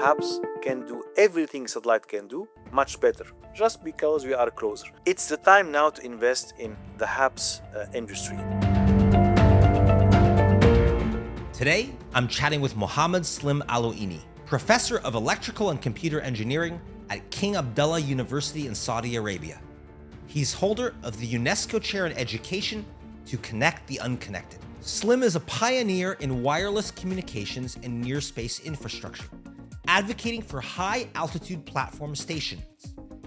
HAPS can do everything satellite can do much better, just because we are closer. It's the time now to invest in the HAPS industry. Today, I'm chatting with Mohamed Slim Alouini, professor of electrical and computer engineering at King Abdullah University in Saudi Arabia. He's holder of the UNESCO Chair in Education to connect the unconnected. Slim is a pioneer in wireless communications and near-space infrastructure, advocating for high-altitude platform stations,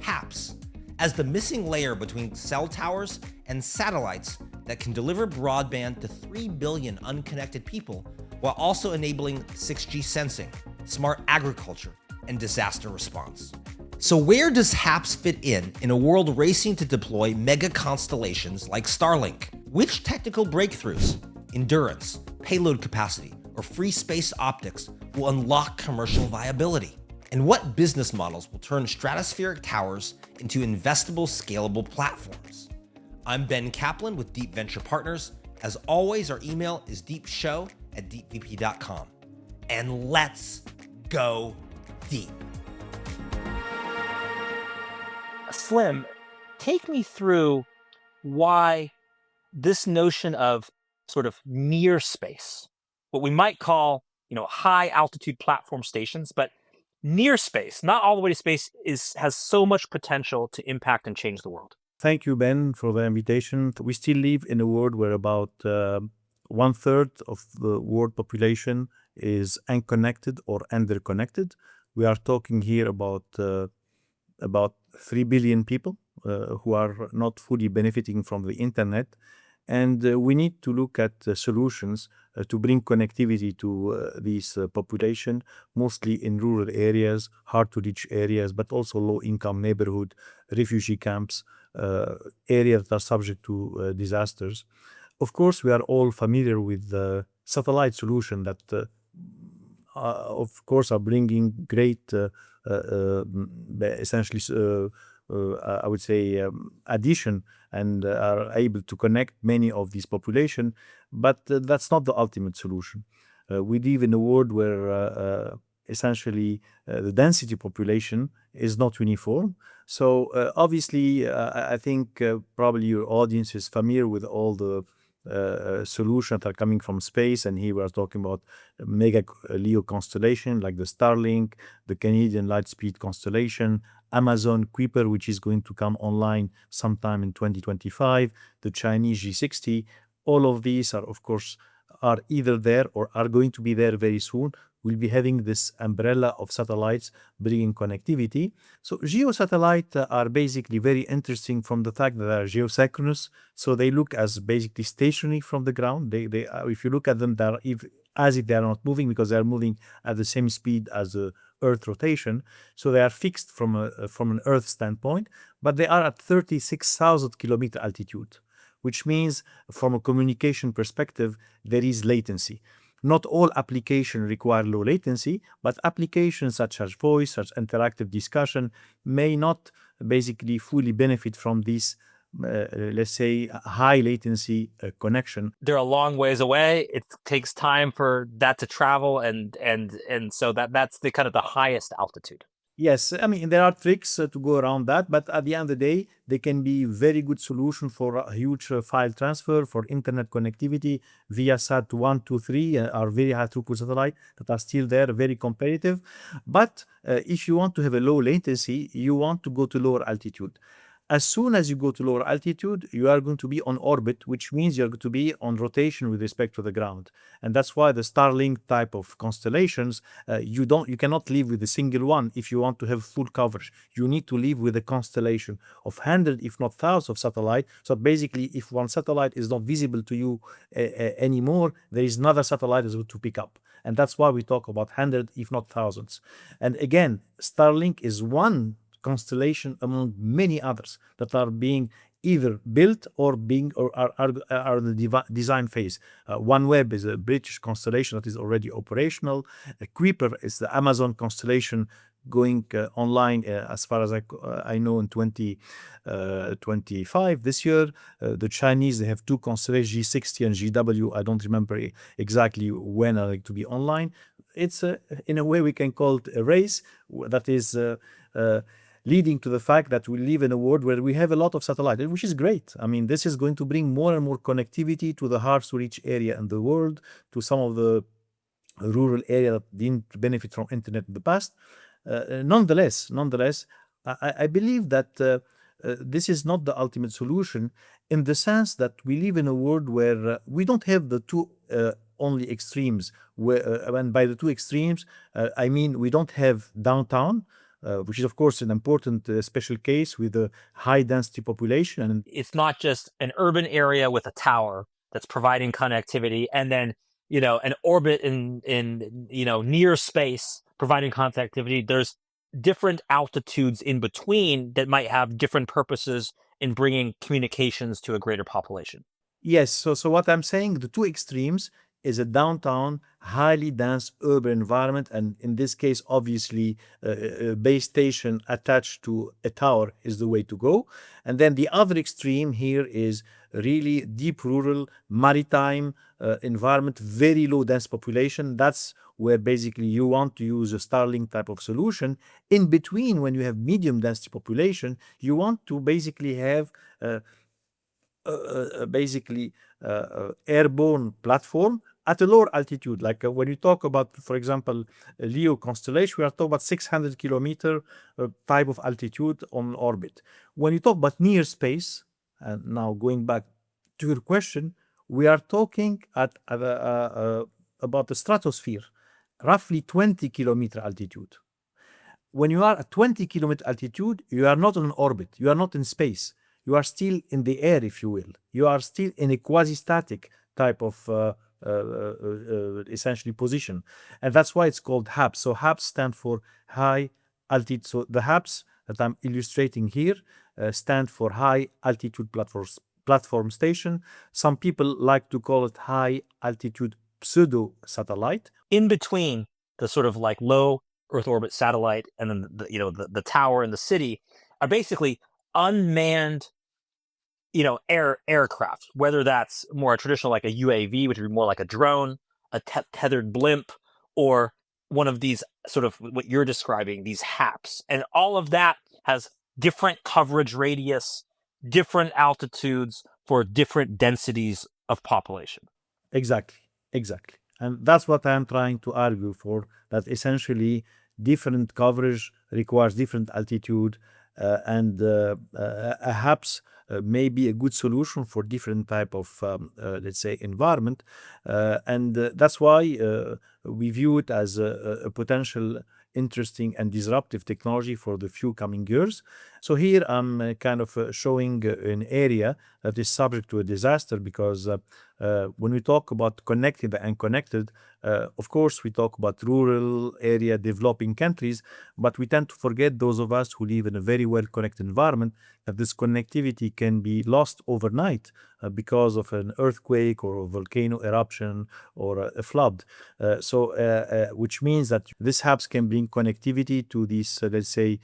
HAPS, as the missing layer between cell towers and satellites that can deliver broadband to 3 billion unconnected people while also enabling 6G sensing, smart agriculture, and disaster response. So where does HAPS fit in a world racing to deploy mega constellations like Starlink? Which technical breakthroughs, endurance, payload capacity, or free space optics will unlock commercial viability? And what business models will turn stratospheric towers into investable, scalable platforms? I'm Ben Kaplan with Deep Venture Partners. As always, our email is deepshow@deepvp.com. And let's go deep. Slim, take me through why this notion of sort of near space, what we might call, high altitude platform stations, but near space, not all the way to space, has so much potential to impact and change the world. Thank you, Ben, for the invitation. We still live in a world where about 1/3 of the world population is unconnected or underconnected. We are talking here about 3 billion people who are not fully benefiting from the internet. And we need to look at solutions to bring connectivity to this population, mostly in rural areas, hard to reach areas, but also low income neighborhood, refugee camps, areas that are subject to disasters. Of course, we are all familiar with the satellite solution that of course are bringing great essentially I would say addition and are able to connect many of these population, but that's not the ultimate solution. We live in a world where essentially the density population is not uniform. So obviously I think probably your audience is familiar with all the solutions that are coming from space, and here we are talking about mega LEO constellation like the Starlink, the Canadian Lightspeed constellation, Amazon Kuiper, which is going to come online sometime in 2025, the Chinese G60. All of these are, of course, are either there or are going to be there very soon. We'll be having this umbrella of satellites bringing connectivity. So geosatellites are basically very interesting from the fact that they are geosynchronous. So they look as basically stationary from the ground. They if you look at them, they're as if they are not moving, because they are moving at the same speed as the Earth rotation. So they are fixed from an Earth standpoint, but they are at 36,000 kilometer altitude, which means from a communication perspective, there is latency. Not all applications require low latency, but applications such as voice, such as interactive discussion, may not basically fully benefit from this, let's say, high latency connection. They're a long ways away. It takes time for that to travel, and so that's the kind of the highest altitude. Yes, I mean, there are tricks to go around that, but at the end of the day, they can be very good solution for a huge file transfer, for internet connectivity via Sat 1, 2, 3, are very high throughput satellite that are still there, very competitive. But if you want to have a low latency, you want to go to lower altitude. As soon as you go to lower altitude, you are going to be on orbit, which means you're going to be on rotation with respect to the ground. And that's why the Starlink type of constellations, you cannot live with a single one if you want to have full coverage. You need to live with a constellation of 100, if not thousands of satellites. So basically, if one satellite is not visible to you anymore, there is another satellite that's going to pick up. And that's why we talk about 100, if not thousands. And again, Starlink is one constellation among many others that are being either built or are the design phase. OneWeb is a British constellation that is already operational. Kuiper is the Amazon constellation going online as far as I know in 2025 this year. The Chinese, they have two constellations, G60 and GW. I don't remember exactly when are they to be online. it's in a way we can call it a race that is leading to the fact that we live in a world where we have a lot of satellites, which is great. I mean, this is going to bring more and more connectivity to the hard-to-reach area in the world, to some of the rural area that didn't benefit from internet in the past. Nonetheless, I believe that this is not the ultimate solution, in the sense that we live in a world where we don't have the two only extremes. And by the two extremes, I mean we don't have downtown, which is of course an important special case with a high density population. And It's not just an urban area with a tower that's providing connectivity, and then an orbit in near space providing connectivity. There's different altitudes in between that might have different purposes in bringing communications to a greater population. yes, so what I'm saying, the two extremes is a downtown, highly dense urban environment, and in this case, obviously, a base station attached to a tower is the way to go. And then the other extreme here is really deep rural, maritime environment, very low dense population. That's where basically you want to use a Starlink type of solution. In between, when you have medium density population, you want to basically have airborne platform at a lower altitude. Like when you talk about, for example, LEO constellation, we are talking about 600 kilometer type of altitude on orbit. When you talk about near space, and now going back to your question, we are talking about the stratosphere, roughly 20 kilometer altitude. When you are at 20 kilometer altitude, you are not on orbit, you are not in space. You are still in the air, if you will. You are still in a quasi-static type of essentially position. And that's why it's called HAPS. So HAPS stand for high altitude. So the HAPS that I'm illustrating here stand for high altitude platform station. Some people like to call it high altitude pseudo satellite. In between the sort of like low Earth orbit satellite and then the tower in the city are basically unmanned aircraft, whether that's more traditional like a UAV, which would be more like a drone, a tethered blimp, or one of these sort of what you're describing, these HAPS. And all of that has different coverage radius, different altitudes for different densities of population. Exactly. And that's what I'm trying to argue for, that essentially different coverage requires different altitude, and perhaps may be a good solution for different type of, let's say, environment. And that's why we view it as a potential interesting and disruptive technology for the few coming years. So here I'm kind of showing an area that is subject to a disaster, because when we talk about connected and unconnected, of course we talk about rural area, developing countries, but we tend to forget, those of us who live in a very well connected environment, that this connectivity can be lost overnight because of an earthquake or a volcano eruption or a flood. Which means that this HAPS can bring connectivity to these, let's say,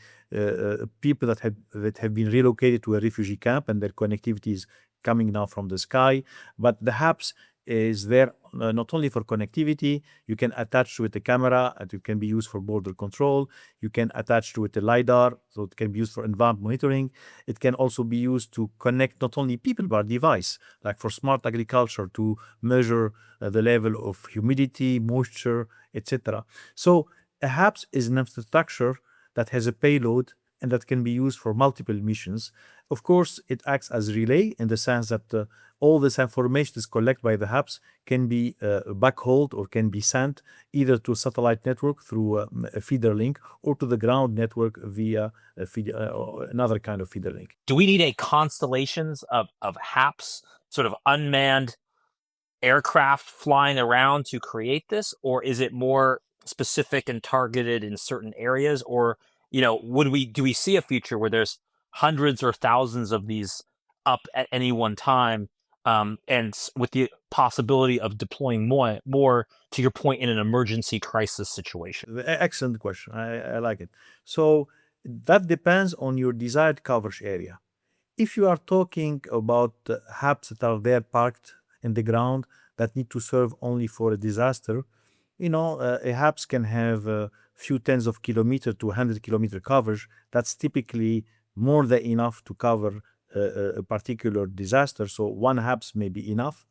people that have been relocated to a refugee camp, and their connectivity is coming now from the sky. But the HAPS is there not only for connectivity. You can attach to it a camera, and it can be used for border control. You can attach to it a Lidar, so it can be used for environment monitoring. It can also be used to connect not only people but device, like for smart agriculture, to measure the level of humidity, moisture, etc. So a HAPS is an infrastructure that has a payload and that can be used for multiple missions. Of course, it acts as a relay in the sense that all this information is collected by the HAPS can be backhauled or can be sent either to a satellite network through a feeder link, or to the ground network via another kind of feeder link. Do we need a constellations of HAPS, sort of unmanned aircraft flying around to create this, or is it more specific and targeted in certain areas? Or do we see a future where there's hundreds or thousands of these up at any one time, and with the possibility of deploying more to your point, in an emergency crisis situation? Excellent question. I like it. So that depends on your desired coverage area. If you are talking about HAPS that are there parked in the ground that need to serve only for a disaster, A HAPS can have a few tens of kilometers to 100-kilometer coverage. That's typically more than enough to cover a particular disaster. So one HAPS may be enough.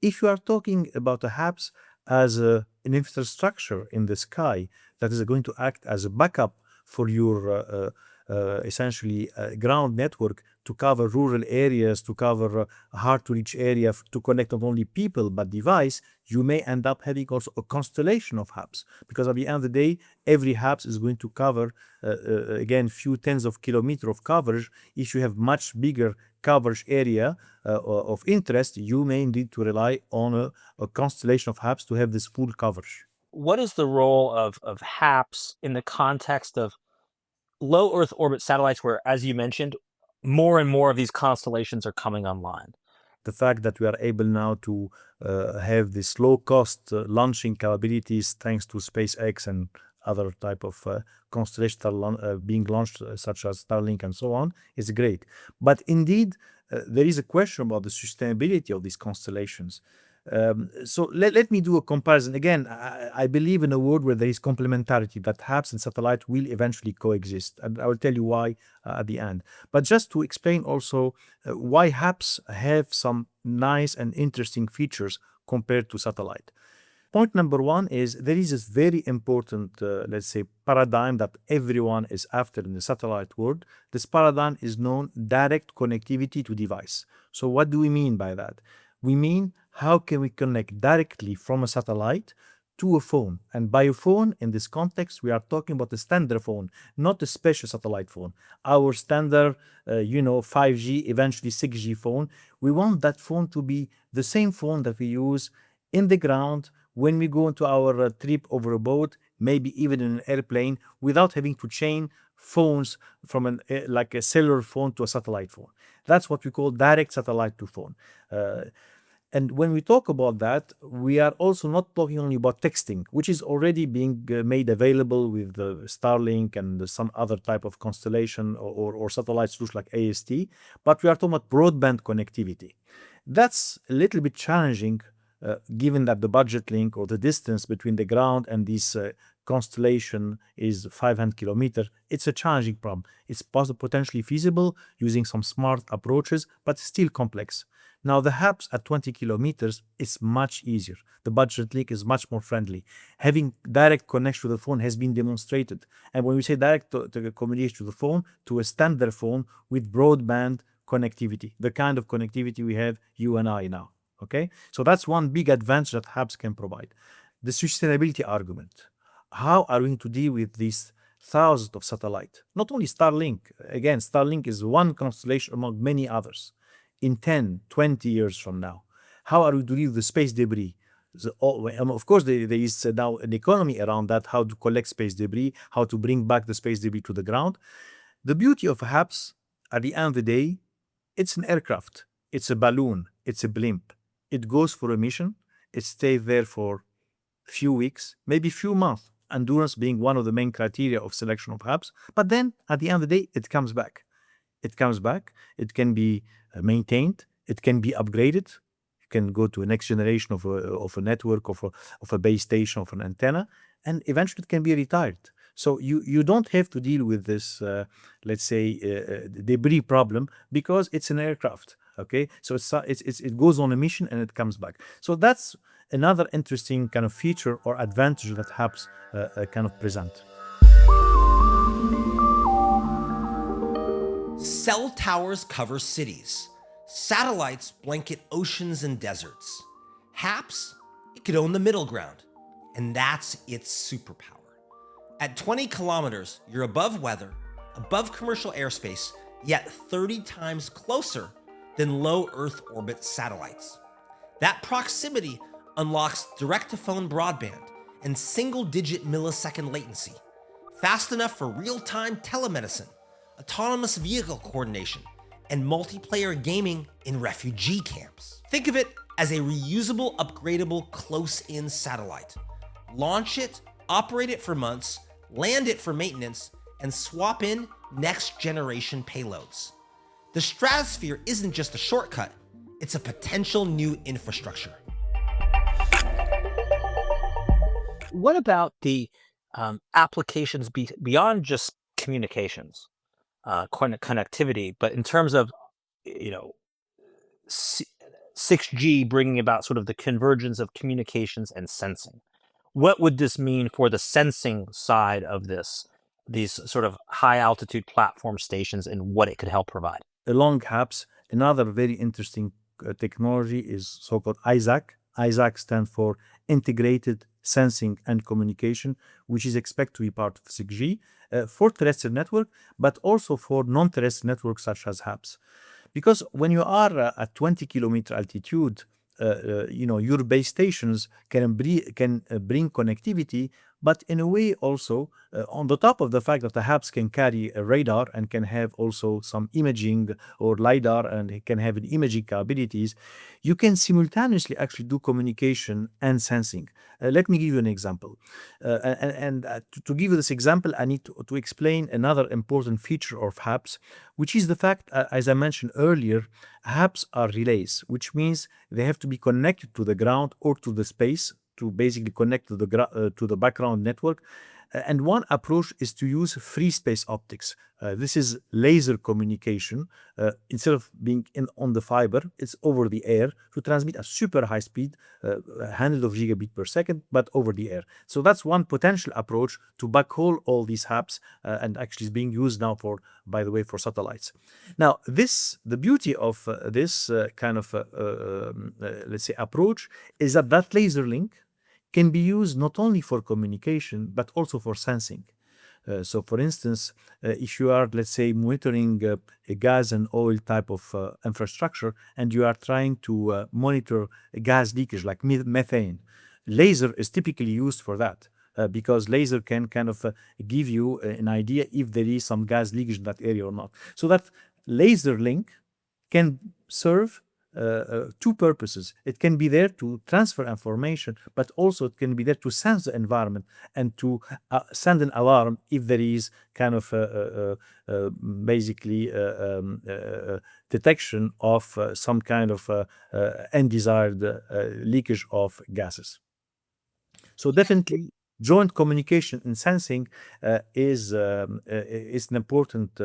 If you are talking about a HAPS as an infrastructure in the sky that is going to act as a backup for your essentially ground network to cover rural areas, to cover hard-to-reach area, to connect not only people but device, you may end up having also a constellation of HAPS. Because at the end of the day, every HAPS is going to cover, again, few tens of kilometers of coverage. If you have much bigger coverage area of interest, you may need to rely on a constellation of HAPS to have this full coverage. What is the role of HAPS in the context of low Earth orbit satellites where, as you mentioned, more and more of these constellations are coming online? The fact that we are able now to have this low-cost launching capabilities thanks to SpaceX and other type of constellations that are being launched, such as Starlink and so on, is great. But indeed, there is a question about the sustainability of these constellations. So let me do a comparison. Again, I believe in a world where there is complementarity, that HAPS and satellite will eventually coexist. And I will tell you why at the end. But just to explain also why HAPS have some nice and interesting features compared to satellite. Point number one is there is this very important, let's say, paradigm that everyone is after in the satellite world. This paradigm is known direct connectivity to device. So what do we mean by that? We mean how can we connect directly from a satellite to a phone? And by a phone, in this context, we are talking about a standard phone, not a special satellite phone. Our standard, 5G, eventually 6G phone. We want that phone to be the same phone that we use in the ground when we go into our trip over a boat, maybe even in an airplane, without having to change phones from like a cellular phone to a satellite phone. That's what we call direct satellite to phone. And when we talk about that, we are also not talking only about texting, which is already being made available with the Starlink and some other type of constellation or satellite solution like AST, but we are talking about broadband connectivity. That's a little bit challenging given that the budget link or the distance between the ground and this constellation is 500 kilometers. It's a challenging problem. It's potentially feasible using some smart approaches, but still complex. Now, the HAPS at 20 kilometers is much easier. The budget link is much more friendly. Having direct connection to the phone has been demonstrated. And when we say direct communication to the phone, to a standard phone with broadband connectivity, the kind of connectivity we have, you and I now. Okay? So that's one big advantage that HAPS can provide. The sustainability argument. How are we going to deal with these thousands of satellites? Not only Starlink. Again, Starlink is one constellation among many others. In 10, 20 years from now, how are we to deal with the space debris? Of course, there is now an economy around that, how to collect space debris, how to bring back the space debris to the ground. The beauty of HAPS, at the end of the day, it's an aircraft, it's a balloon, it's a blimp. It goes for a mission, it stays there for a few weeks, maybe a few months, endurance being one of the main criteria of selection of HAPS. But then, at the end of the day, it comes back. It comes back, it can be maintained, it can be upgraded, you can go to a next generation of a network, of a base station, of an antenna, and eventually it can be retired. So you don't have to deal with this, let's say, debris problem because it's an aircraft. Okay, so it goes on a mission and it comes back. So that's another interesting kind of feature or advantage that HAPS kind of present. Cell towers cover cities. Satellites blanket oceans and deserts. HAPS, it could own the middle ground. And that's its superpower. At 20 kilometers, you're above weather, above commercial airspace, yet 30 times closer than low Earth orbit satellites. That proximity unlocks direct-to-phone broadband and single-digit millisecond latency, fast enough for real-time telemedicine, autonomous vehicle coordination, and multiplayer gaming in refugee camps. Think of it as a reusable, upgradable, close-in satellite. Launch it, operate it for months, land it for maintenance, and swap in next-generation payloads. The stratosphere isn't just a shortcut, it's a potential new infrastructure. what about the applications beyond just communications, connectivity, but in terms of, you know, 6G bringing about sort of the convergence of communications and sensing? What would this mean for the sensing side of this, these sort of high altitude platform stations, and what it could help provide? Along HAPS, another very interesting technology is so-called ISAC. ISAC stands for Integrated Sensing and Communication, which is expected to be part of 6G for terrestrial network, but also for non-terrestrial networks such as HAPS. Because when you are at 20-kilometer altitude, your base stations can bring connectivity, but in a way also on the top of the fact that the HAPS can carry a radar and can have also some imaging or Lidar and it can have imaging capabilities, you can simultaneously actually do communication and sensing. Let me give you an example. To give you this example, I need to explain another important feature of HAPS, which is the fact, as I mentioned earlier, HAPS are relays, which means they have to be connected to the ground or to the space to basically connect to the background network. And one approach is to use free space optics. This is laser communication. Instead of being on the fiber, it's over the air to transmit at super high speed, hundreds of gigabit per second, but over the air. So that's one potential approach to backhaul all these HAPS, and actually is being used now by the way, for satellites. Now, the beauty of this kind of, let's say, approach is that laser link can be used not only for communication, but also for sensing. So for instance, if you are, let's say, monitoring a gas and oil type of infrastructure, and you are trying to monitor gas leakage like methane, laser is typically used for that. Because laser can kind of give you an idea if there is some gas leakage in that area or not. So that laser link can serve two purposes. It can be there to transfer information, but also it can be there to sense the environment and to send an alarm if there is kind of basically detection of some kind of undesired leakage of gases. So definitely, joint communication and sensing is an important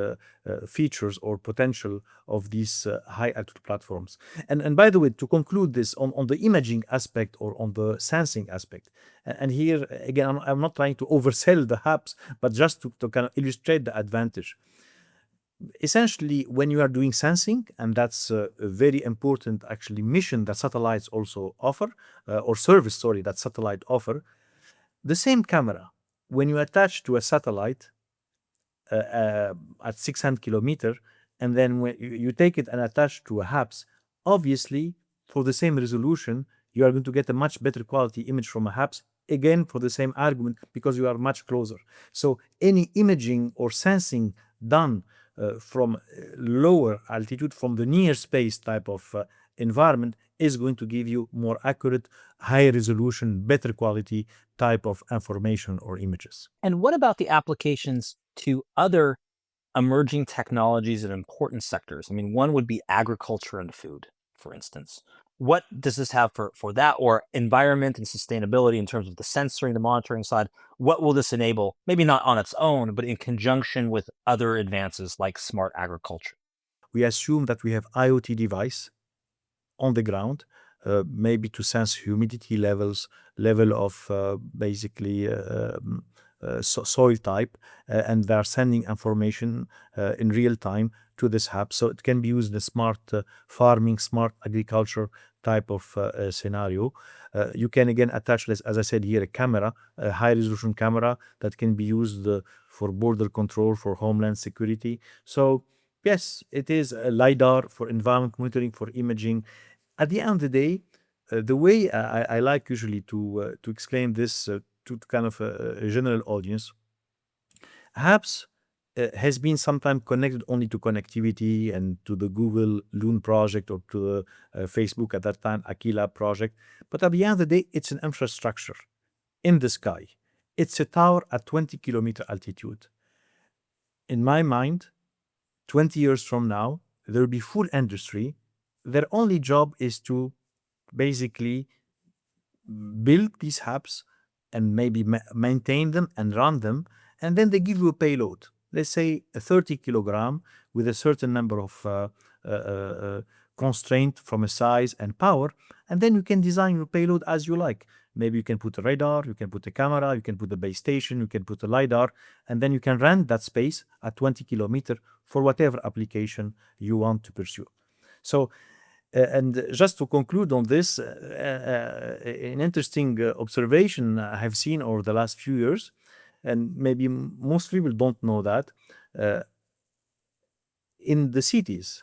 features or potential of these high altitude platforms. And by the way, to conclude this on the imaging aspect or on the sensing aspect, and here again, I'm not trying to oversell the HAPS, but just to kind of illustrate the advantage. Essentially, when you are doing sensing, and that's a very important actually mission that satellites also offer, or service, sorry, that satellite offer, the same camera, when you attach to a satellite at 600 kilometer, and then when you take it and attach to a HAPS, obviously, for the same resolution, you are going to get a much better quality image from a HAPS, again, for the same argument, because you are much closer. So any imaging or sensing done from lower altitude, from the near space type of environment, is going to give you more accurate, higher resolution, better quality type of information or images. And what about the applications to other emerging technologies in important sectors? I mean, one would be agriculture and food, for instance. What does this have for that, or environment and sustainability in terms of the sensoring, the monitoring side? What will this enable? Maybe not on its own, but in conjunction with other advances like smart agriculture. We assume that we have IoT device on the ground, maybe to sense humidity levels, level of basically soil type, and they are sending information in real time to this HAP. So it can be used in a smart farming, smart agriculture type of scenario. You can again attach, as I said here, a camera, a high resolution camera that can be used for border control, for homeland security. So yes, it is a LiDAR for environment monitoring, for imaging. At the end of the day, the way I like usually to explain this to kind of a general audience, HAPS has been sometimes connected only to connectivity and to the Google Loon project or to the Facebook at that time, Aquila project. But at the end of the day, it's an infrastructure in the sky. It's a tower at 20-kilometer altitude. In my mind, 20 years from now, there will be full industry. Their only job is to basically build these hubs, and maybe maintain them and run them, and then they give you a payload. Let's say a 30 kilogram with a certain number of constraint from a size and power, and then you can design your payload as you like. Maybe you can put a radar, you can put a camera, you can put a base station, you can put a Lidar, and then you can run that space at 20 kilometers for whatever application you want to pursue. So, and just to conclude on this, an interesting observation I have seen over the last few years, and maybe most people don't know that, in the cities,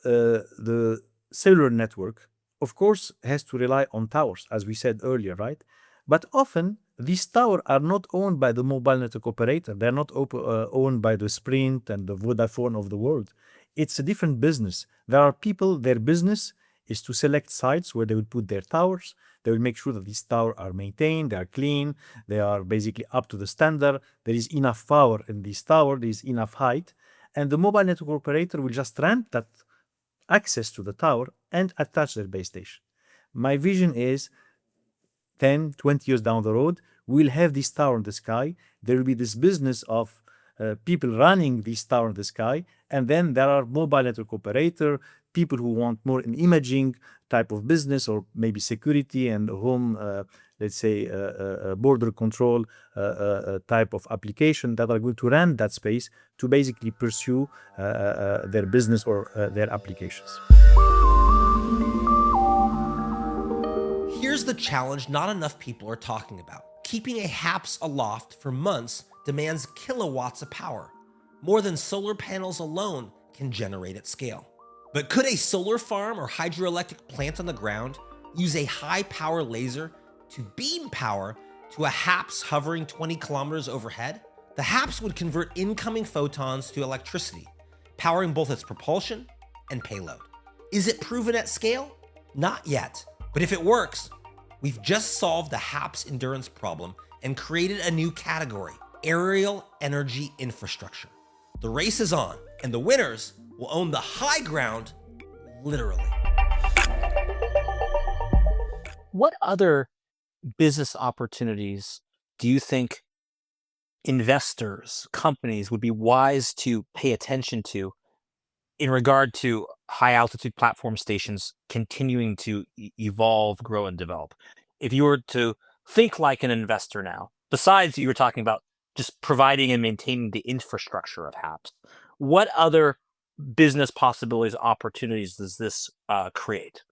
the cellular network, of course, has to rely on towers, as we said earlier, right? But often these towers are not owned by the mobile network operator. They're not owned by the Sprint and the Vodafone of the world. It's a different business. There are people, their business is to select sites where they will put their towers. They will make sure that these towers are maintained, they are clean, they are basically up to the standard. There is enough power in this tower, there is enough height. And the mobile network operator will just rent that access to the tower and attach their base station. My vision is 10, 20 years down the road, we'll have this tower in the sky. There will be this business of people running this tower in the sky. And then there are mobile network operator, people who want more an imaging type of business, or maybe security and home, let's say, border control type of application that are going to run that space to basically pursue their business or their applications. Here's the challenge not enough people are talking about. Keeping a HAPS aloft for months demands kilowatts of power, more than solar panels alone can generate at scale. But could a solar farm or hydroelectric plant on the ground use a high-power laser to beam power to a HAPS hovering 20 kilometers overhead? The HAPS would convert incoming photons to electricity, powering both its propulsion and payload. Is it proven at scale? Not yet. But if it works, we've just solved the HAPS endurance problem and created a new category: aerial energy infrastructure. The race is on, and the winners will own the high ground, literally. What other business opportunities do you think investors, companies would be wise to pay attention to in regard to high altitude platform stations continuing to evolve, grow, and develop? If you were to think like an investor now, besides you were talking about just providing and maintaining the infrastructure of HAPS, what other business possibilities, opportunities does this create?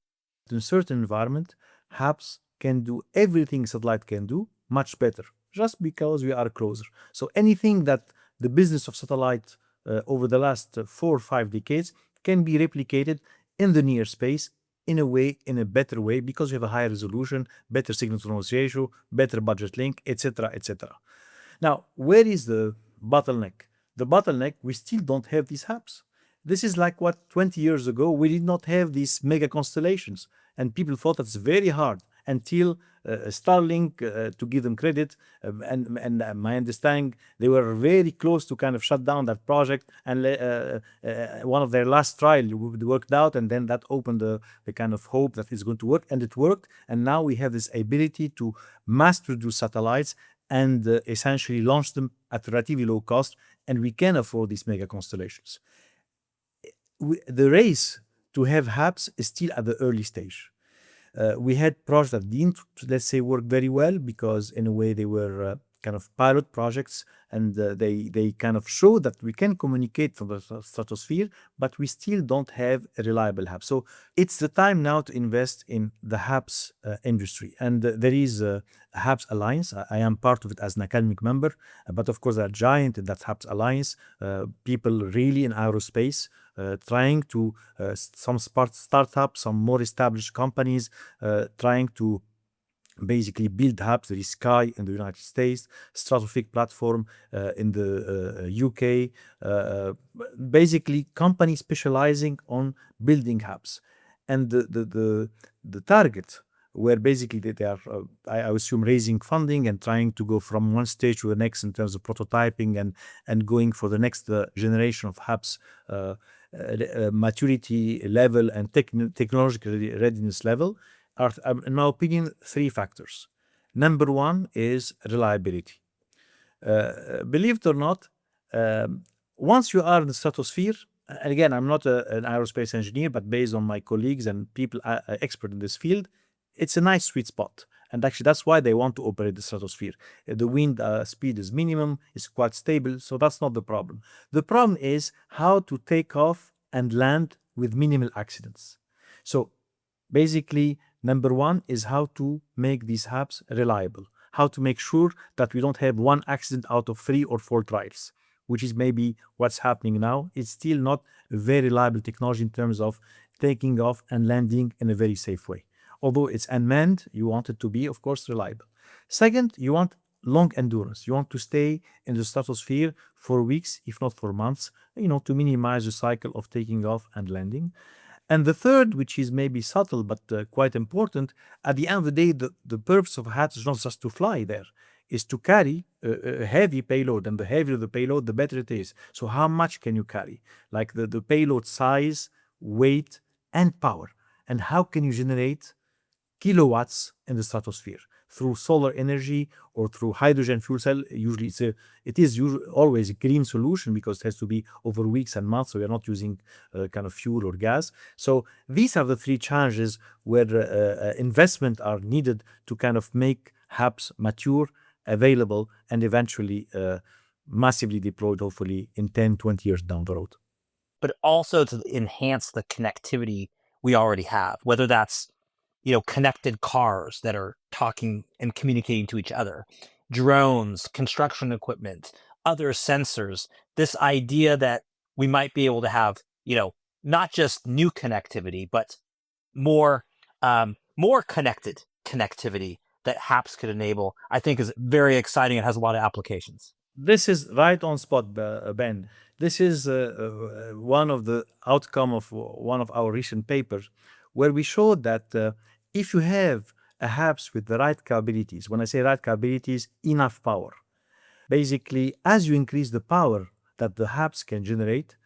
In a certain environment, HAPS can do everything satellite can do much better, just because we are closer. So anything that the business of satellite over the last 4 or 5 decades can be replicated in the near space in a better way, because we have a higher resolution, better signal to noise ratio, better budget link, etc., etc. Now, where is the bottleneck? The bottleneck, we still don't have these HAPS. This is like what 20 years ago, we did not have these mega constellations, and people thought it's very hard until Starlink, to give them credit, and my understanding, they were very close to kind of shut down that project, and one of their last trial worked out, and then that opened the kind of hope that it's going to work, and it worked, and now we have this ability to mass produce satellites and essentially launch them at relatively low cost, and we can afford these mega constellations. The race to have HAPS is still at the early stage. We had projects that didn't, let's say, work very well, because in a way they were kind of pilot projects, and they kind of show that we can communicate from the stratosphere, but we still don't have a reliable HAPS. So it's the time now to invest in the HAPS industry. And there is a HAPS Alliance. I am part of it as an academic member, but of course, there are giant in that HAPS Alliance, people really in aerospace, trying to, some startups, some more established companies, trying to basically build HAPS. There is Sky in the United States, Stratospheric Platform in the UK, basically companies specializing on building HAPS. And the target, where basically they are, I assume, raising funding and trying to go from one stage to the next in terms of prototyping and going for the next generation of HAPS maturity level and technological readiness level, are, in my opinion, 3 factors. Number one is reliability. Believe it or not, once you are in the stratosphere, and again, I'm not an aerospace engineer, but based on my colleagues and people expert in this field, it's a nice sweet spot. And actually, that's why they want to operate the stratosphere. The wind speed is minimum, it's quite stable, so that's not the problem. The problem is how to take off and land with minimal accidents. So basically, number one is how to make these HAPS reliable, how to make sure that we don't have one accident out of 3 or 4 trials, which is maybe what's happening now. It's still not a very reliable technology in terms of taking off and landing in a very safe way. Although it's unmanned, you want it to be, of course, reliable. Second, you want long endurance. You want to stay in the stratosphere for weeks, if not for months, to minimize the cycle of taking off and landing. And the third, which is maybe subtle but quite important, at the end of the day, the purpose of HAPS is not just to fly there, is to carry a heavy payload. And the heavier the payload, the better it is. So how much can you carry? Like the payload size, weight, and power. And how can you generate kilowatts in the stratosphere through solar energy or through hydrogen fuel cell? Usually it is always a green solution because it has to be over weeks and months, so we are not using kind of fuel or gas. So these are the 3 challenges where investment are needed to kind of make HAPS mature, available, and eventually massively deployed, hopefully in 10-20 years down the road. But also to enhance the connectivity we already have, whether that's connected cars that are talking and communicating to each other, drones, construction equipment, other sensors. This idea that we might be able to have, not just new connectivity, but more connected connectivity that HAPS could enable, I think is very exciting and has a lot of applications. This is right on spot, Ben. This is one of the outcome of one of our recent papers, where we showed that if you have a HAPS with the right capabilities, when I say right capabilities, enough power. Basically, as you increase the power that the HAPS can generate,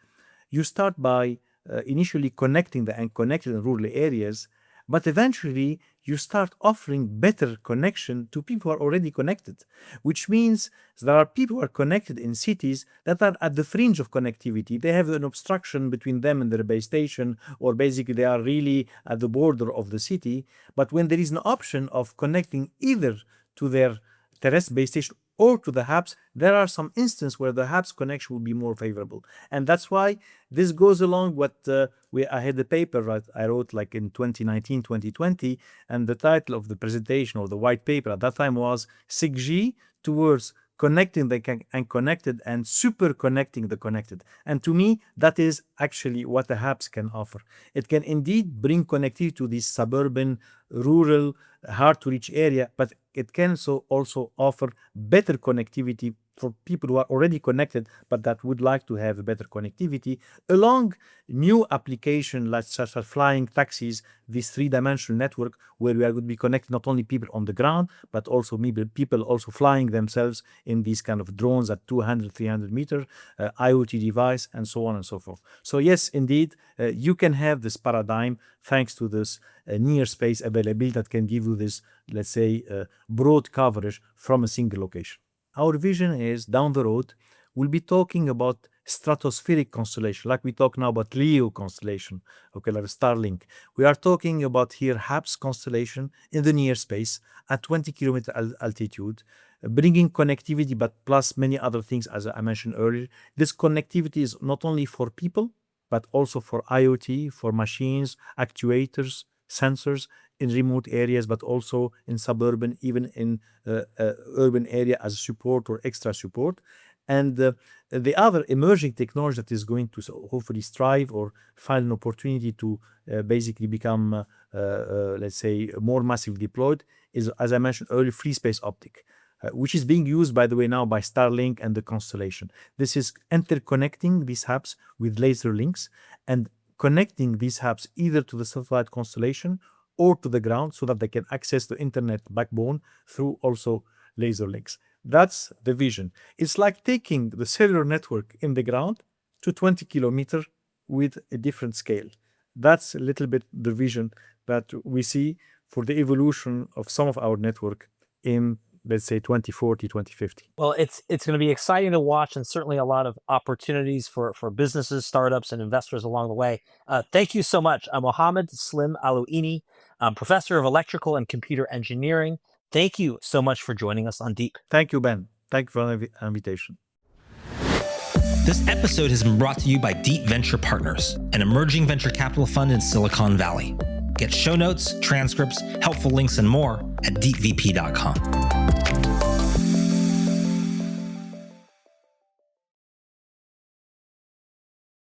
you start by initially connecting the unconnected and rural areas, but eventually you start offering better connection to people who are already connected, which means there are people who are connected in cities that are at the fringe of connectivity. They have an obstruction between them and their base station, or basically they are really at the border of the city. But when there is an option of connecting either to their terrestrial base station or to the HAPS, there are some instances where the HAPS connection will be more favorable. And that's why this goes along what I had the paper I wrote like in 2019, 2020, and the title of the presentation or the white paper at that time was 6G towards connecting the unconnected and super connecting the connected. And to me, that is actually what the HAPS can offer. It can indeed bring connectivity to this suburban, rural, hard to reach area, but it can also offer better connectivity for people who are already connected, but that would like to have a better connectivity along new application like such as flying taxis, this 3-dimensional network where we are going to be connecting not only people on the ground, but also maybe people also flying themselves in these kind of drones at 200, 300 meter, IoT device, and so on and so forth. So yes, indeed, you can have this paradigm thanks to this near space availability that can give you this, let's say, broad coverage from a single location. Our vision is down the road, we'll be talking about stratospheric constellation, like we talk now about LEO constellation, okay, like Starlink. We are talking about here HAPS constellation in the near space at 20 kilometer altitude, bringing connectivity, but plus many other things, as I mentioned earlier. This connectivity is not only for people, but also for IoT, for machines, actuators, sensors in remote areas, but also in suburban, even in urban area as support or extra support. And the other emerging technology that is going to hopefully strive or find an opportunity to basically become, let's say, more massively deployed is, as I mentioned earlier, free space optic, which is being used, by the way, now by Starlink and the Constellation. This is interconnecting these HAPS with laser links and connecting these HAPS either to the satellite constellation or to the ground so that they can access the internet backbone through also laser links. That's the vision. It's like taking the cellular network in the ground to 20 kilometers with a different scale. That's a little bit the vision that we see for the evolution of some of our network in, let's say, 2040, 2050. Well, it's going to be exciting to watch, and certainly a lot of opportunities for businesses, startups, and investors along the way. Thank you so much. Mohamed Slim Alouini, professor of electrical and computer engineering. Thank you so much for joining us on Deep. Thank you, Ben. Thank you for the invitation. This episode has been brought to you by Deep Venture Partners, an emerging venture capital fund in Silicon Valley. Get show notes, transcripts, helpful links, and more at deepvp.com.